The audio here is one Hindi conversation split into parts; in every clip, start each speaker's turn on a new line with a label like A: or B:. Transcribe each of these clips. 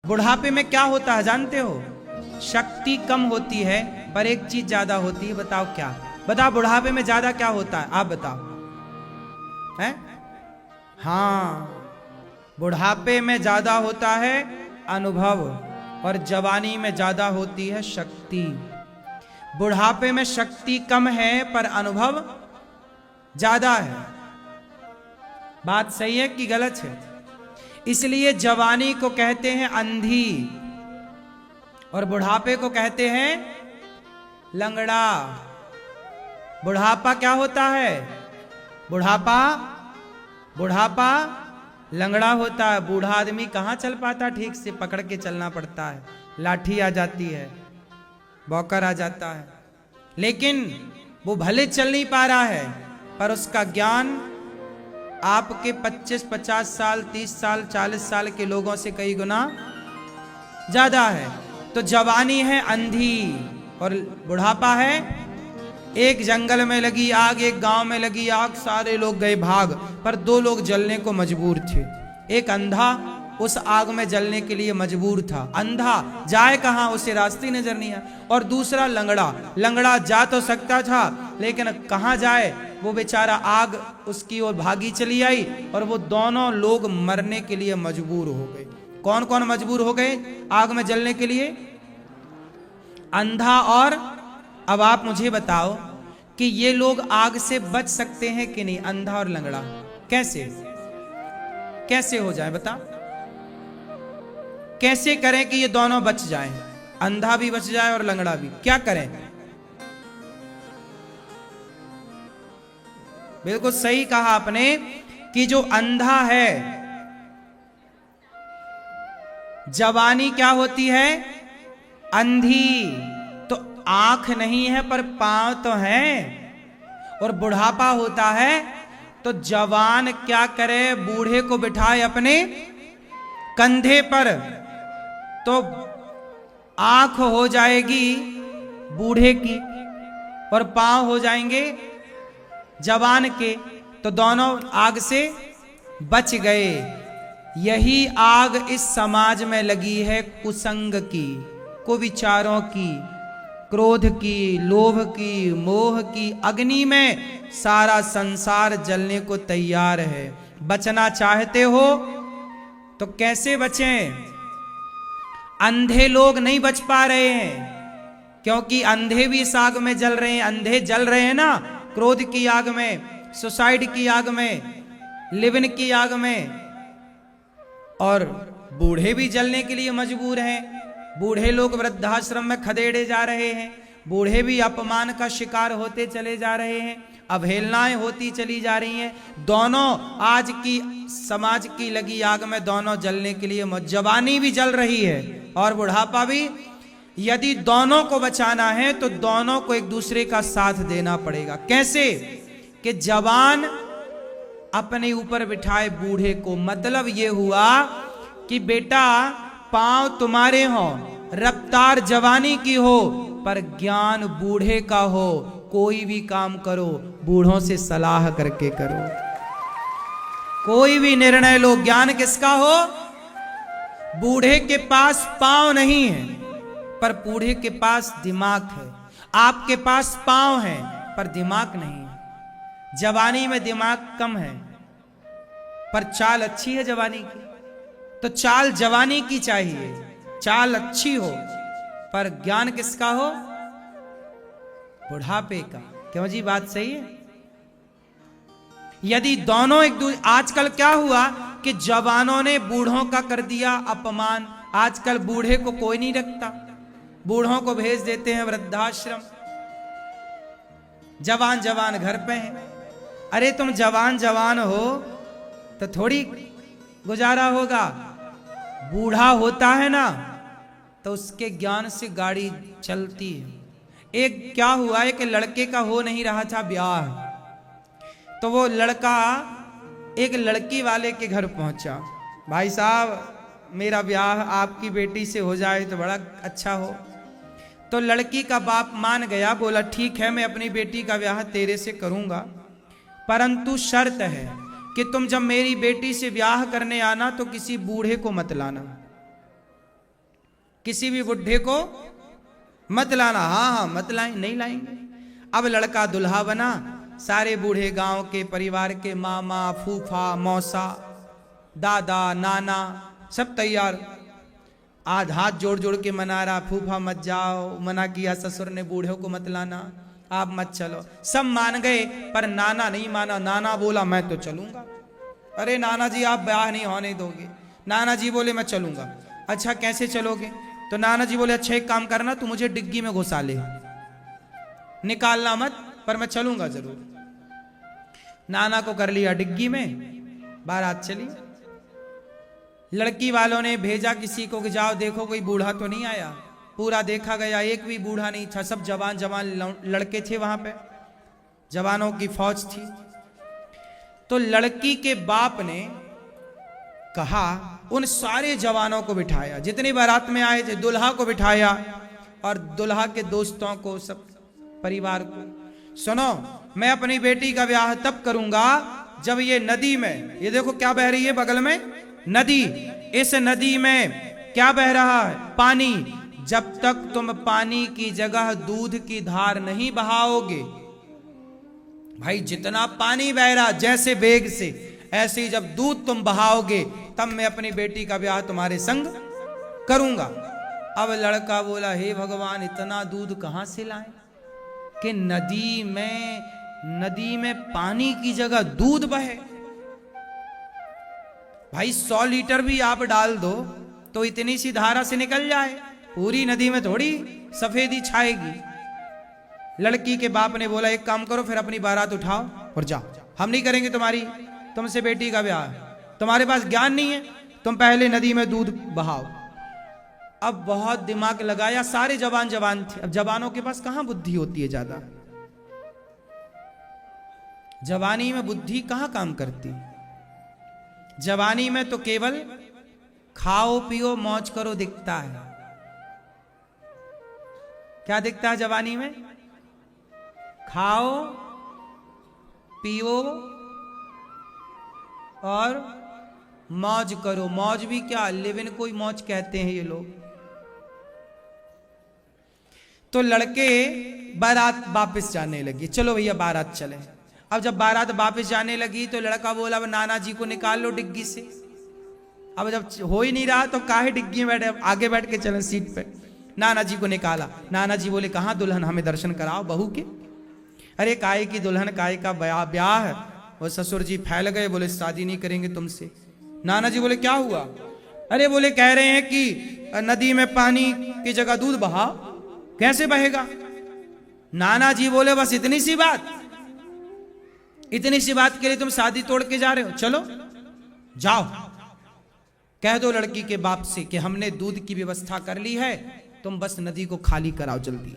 A: बुढ़ापे में क्या होता है जानते हो? शक्ति कम होती है पर एक चीज ज्यादा होती है। बताओ क्या? बताओ बुढ़ापे में ज्यादा क्या होता है? आप बताओ। है? हाँ, बुढ़ापे में ज्यादा होता है अनुभव और जवानी में ज्यादा होती है शक्ति। बुढ़ापे में शक्ति कम है पर अनुभव ज्यादा है। बात सही है कि गलत है? इसलिए जवानी को कहते हैं अंधी और बुढ़ापे को कहते हैं लंगड़ा। बुढ़ापा क्या होता है? बुढ़ापा लंगड़ा होता है। बूढ़ा आदमी कहां चल पाता? ठीक से पकड़ के चलना पड़ता है, लाठी आ जाती है, बौकर आ जाता है। लेकिन वो भले चल नहीं पा रहा है पर उसका ज्ञान आपके 25-50 साल, 30 साल, 40 साल के लोगों से कई गुना ज्यादा है। तो जवानी है अंधी और बुढ़ापा है एक जंगल में लगी आग, एक गांव में लगी आग, सारे लोग गए भाग, पर दो लोग जलने को मजबूर थे। एक अंधा उस आग में जलने के लिए मजबूर था। अंधा जाए कहां, उसे रास्ते नजर नहीं आया। और दूसरा लंगड़ा जा तो सकता था लेकिन कहां जाए, वो बेचारा आग उसकी ओर भागी चली आई और वो दोनों लोग मरने के लिए मजबूर हो गए। कौन कौन मजबूर हो गए आग में जलने के लिए? अंधा और। अब आप मुझे बताओ कि ये लोग आग से बच सकते हैं कि नहीं? अंधा और लंगड़ा कैसे हो जाए? बता, कैसे करें कि ये दोनों बच जाएं? अंधा भी बच जाए और लंगड़ा भी। क्या करें? बिल्कुल सही कहा आपने कि जो अंधा है, जवानी क्या होती है? अंधी। तो आंख नहीं है पर पांव तो है। और बुढ़ापा होता है तो जवान क्या करे? बूढ़े को बिठाए अपने कंधे पर, तो आंख हो जाएगी बूढ़े की और पांव हो जाएंगे जवान के, तो दोनों आग से बच गए। यही आग इस समाज में लगी है कुसंग की, कुविचारों की, क्रोध की, लोभ की, मोह की अग्नि में सारा संसार जलने को तैयार है। बचना चाहते हो तो कैसे बचें? अंधे लोग नहीं बच पा रहे हैं क्योंकि अंधे भी इस आग में जल रहे हैं। अंधे जल रहे हैं ना, क्रोध की आग में, सुसाइड की आग में, लिविन की आग में। और बूढ़े भी जलने के लिए मजबूर हैं। बूढ़े लोग वृद्धाश्रम में खदेड़े जा रहे हैं। बूढ़े भी अपमान का शिकार होते चले जा रहे हैं, अवहेलनाएं होती चली जा रही हैं। दोनों आज की समाज की लगी आग में दोनों जलने के लिए, जवानी भी जल रही है और बुढ़ापा भी। यदि दोनों को बचाना है तो दोनों को एक दूसरे का साथ देना पड़ेगा। कैसे? कि जवान अपने ऊपर बिठाए बूढ़े को। मतलब ये हुआ कि बेटा पांव तुम्हारे हो, रफ्तार जवानी की हो, पर ज्ञान बूढ़े का हो। कोई भी काम करो बूढ़ों से सलाह करके करो। कोई भी निर्णय लो, ज्ञान किसका हो? बूढ़े के पास पांव नहीं है पर बूढ़े के पास दिमाग है। आपके पास पांव है पर दिमाग नहीं है। जवानी में दिमाग कम है पर चाल अच्छी है जवानी की। तो चाल जवानी की चाहिए, चाल अच्छी हो, पर ज्ञान किसका हो? बुढ़ापे का। क्यों जी? बात सही है। यदि दोनों एक दूसरे, आजकल क्या हुआ कि जवानों ने बूढ़ों का कर दिया अपमान। आजकल बूढ़े को कोई नहीं रखता, बूढ़ों को भेज देते हैं वृद्धाश्रम। जवान जवान घर पे हैं। अरे तुम जवान हो तो थोड़ी गुजारा होगा। बूढ़ा होता है ना तो उसके ज्ञान से गाड़ी चलती है। एक क्या हुआ है कि लड़के का हो नहीं रहा था ब्याह, तो वो लड़का एक लड़की वाले के घर पहुंचा। भाई साहब मेरा ब्याह आपकी बेटी से हो जाए तो बड़ा अच्छा हो। तो लड़की का बाप मान गया, बोला ठीक है मैं अपनी बेटी का ब्याह तेरे से करूंगा, परंतु शर्त है कि तुम जब मेरी बेटी से ब्याह करने आना तो किसी बूढ़े को मत लाना। किसी भी बुढ़े को मत लाना। हाँ हाँ मत लाएं, नहीं लाएंगे। अब लड़का दुल्हा बना, सारे बूढ़े गांव के परिवार के मामा फूफा मौसा दादा नाना सब तैयार, आज हाथ जोड़ जोड़ के मना रहा, फूफा मत जाओ, मना किया ससुर ने बूढ़े को मत लाना, आप मत चलो। सब मान गए पर नाना नहीं माना। नाना बोला मैं तो चलूंगा। अरे नाना जी आप ब्याह नहीं होने दोगे। नाना जी बोले मैं चलूंगा। अच्छा कैसे चलोगे? तो नाना जी बोले अच्छा एक काम करना, तू मुझे डिग्गी में घुसा ले, निकालना मत, पर मैं चलूंगा जरूर। नाना को कर लिया डिग्गी में, बारात चली। लड़की वालों ने भेजा किसी को कि जाओ देखो कोई बूढ़ा तो नहीं आया। पूरा देखा गया, एक भी बूढ़ा नहीं था, सब जवान जवान लड़के थे वहां पे, जवानों की फौज थी। तो लड़की के बाप ने कहा, उन सारे जवानों को बिठाया जितनी बारात में आए थे, दुल्हा को बिठाया और दुल्हा के दोस्तों को, सब परिवार को, सुनो मैं अपनी बेटी का ब्याह तब करूंगा जब ये नदी में, ये देखो क्या बह रही है बगल में नदी, इस नदी में क्या बह रहा है? पानी। जब तक तुम पानी की जगह दूध की धार नहीं बहाओगे, भाई जितना पानी बह रहा जैसे वेग से, ऐसे ही जब दूध तुम बहाओगे तब मैं अपनी बेटी का ब्याह तुम्हारे संग करूंगा। अब लड़का बोला हे भगवान इतना दूध कहां से लाएं कि नदी में पानी की जगह दूध बहे। भाई 100 लीटर भी आप डाल दो तो इतनी सी धारा से निकल जाए, पूरी नदी में थोड़ी सफेदी छाएगी। लड़की के बाप ने बोला एक काम करो, फिर अपनी बारात उठाओ और जाओ, हम नहीं करेंगे तुमसे बेटी का ब्याह, तुम्हारे पास ज्ञान नहीं है, तुम पहले नदी में दूध बहाओ। अब बहुत दिमाग लगाया, सारे जवान थे। अब जवानों के पास कहां बुद्धि होती है ज्यादा, जवानी में बुद्धि कहां काम करती? जवानी में तो केवल खाओ पियो मौज करो दिखता है। क्या दिखता है जवानी में? खाओ पियो और मौज करो। मौज भी क्या, लिव इन कोई मौज कहते हैं ये लोग। तो लड़के बारात वापस जाने लगी, चलो भैया बारात चले। अब जब बारात वापस जाने लगी तो लड़का बोला अब नाना जी को निकाल लो डिग्गी से। अब जब हो ही नहीं रहा तो काहे डिग्गी में बैठे, आगे बैठ के चले सीट पे। नाना जी को निकाला। नाना जी बोले कहाँ दुल्हन, हमें दर्शन कराओ बहू के। अरे काय की दुल्हन, काय का ब्याह है। वो ससुर जी फैल गए, बोले शादी नहीं करेंगे तुमसे। नाना जी बोले क्या हुआ? अरे बोले कह रहे हैं कि नदी में पानी की जगह दूध बहा, कैसे बहेगा? नाना जी बोले बस इतनी सी बात, इतनी सी बात के लिए तुम शादी तोड़ के जा रहे हो? चलो जाओ कह दो लड़की के बाप से कि हमने दूध की व्यवस्था कर ली है, तुम बस नदी को खाली कराओ जल्दी।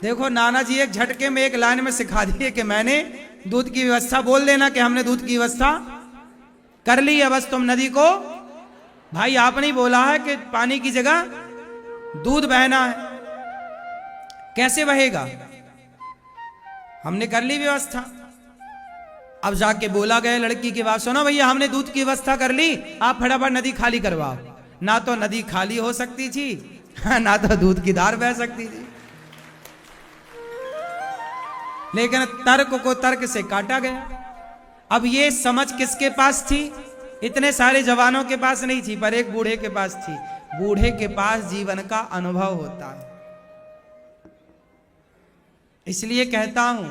A: देखो नाना जी एक झटके में एक लाइन में सिखा दिए कि मैंने दूध की व्यवस्था, बोल देना कि हमने दूध की व्यवस्था कर ली है, बस तुम नदी को, भाई आपने ही बोला है कि पानी की जगह दूध बहना है, कैसे बहेगा? हमने कर ली व्यवस्था। अब जाके बोला गया लड़की की बात, सुनो भैया हमने दूध की व्यवस्था कर ली, आप फटाफट नदी खाली करवाओ। ना तो नदी खाली हो सकती थी ना तो दूध की धार बह सकती थी। लेकिन तर्क को तर्क से काटा गया। अब ये समझ किसके पास थी? इतने सारे जवानों के पास नहीं थी, पर एक बूढ़े के पास थी। बूढ़े के पास जीवन का अनुभव होता है। इसलिए कहता हूं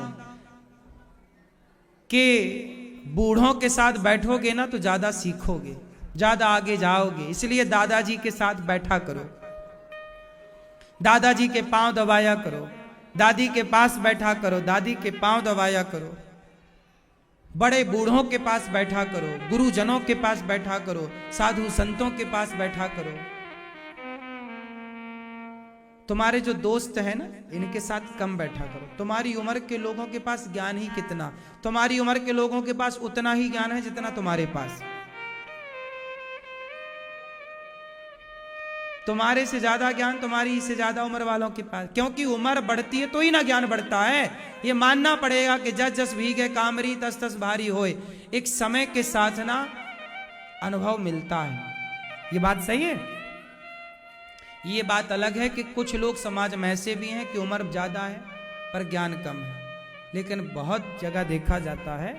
A: कि बूढ़ों के साथ बैठोगे ना तो ज्यादा सीखोगे, ज्यादा आगे जाओगे। इसलिए दादाजी के साथ बैठा करो, दादाजी के पांव दबाया करो, दादी के पास बैठा करो, दादी के पांव दबाया करो, बड़े बूढ़ों के पास बैठा करो, गुरुजनों के पास बैठा करो, साधु संतों के पास बैठा करो। तुम्हारे जो दोस्त है ना, इनके साथ कम बैठा करो। तुम्हारी उम्र के लोगों के पास ज्ञान ही कितना, तुम्हारी उम्र के लोगों के पास उतना ही ज्ञान है जितना तुम्हारे पास। तुम्हारे से ज्यादा ज्ञान तुम्हारी से ज्यादा उम्र वालों के पास, क्योंकि उम्र बढ़ती है तो ही ना ज्ञान बढ़ता है। ये मानना पड़ेगा कि जस जस भीगे कामरी तस तस भारी होए। एक समय के साथ ना अनुभव मिलता है। ये बात सही है। ये बात अलग है कि कुछ लोग समाज में ऐसे भी हैं कि उम्र ज्यादा है पर ज्ञान कम है, लेकिन बहुत जगह देखा जाता है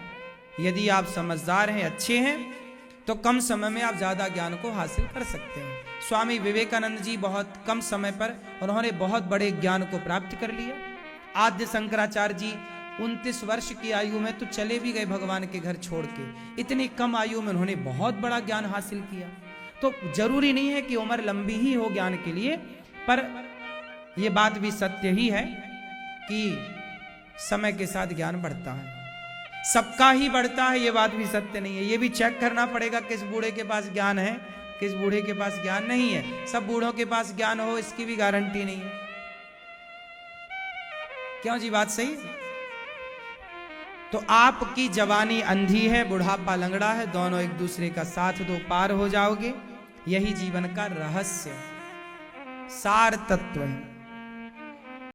A: यदि आप समझदार हैं, अच्छे हैं, तो कम समय में आप ज्यादा ज्ञान को हासिल कर सकते हैं। स्वामी विवेकानंद जी बहुत कम समय पर उन्होंने बहुत बड़े ज्ञान को प्राप्त कर लिया। आद्य शंकराचार्य जी 29 वर्ष की आयु में तो चले भी गए भगवान के घर छोड़ के। इतनी कम आयु में उन्होंने बहुत बड़ा ज्ञान हासिल किया। तो जरूरी नहीं है कि उम्र लंबी ही हो ज्ञान के लिए, पर यह बात भी सत्य ही है कि समय के साथ ज्ञान बढ़ता है, सबका ही बढ़ता है। ये बात भी सत्य नहीं है। ये भी चेक करना पड़ेगा किस बूढ़े के पास ज्ञान है, किस बूढ़े के पास ज्ञान नहीं है। सब बूढ़ों के पास ज्ञान हो इसकी भी गारंटी नहीं है। क्यों जी, बात सही। तो आपकी जवानी अंधी है, बुढ़ापा लंगड़ा है, दोनों एक दूसरे का साथ दो, पार हो जाओगे। यही जीवन का रहस्य, सार तत्व है।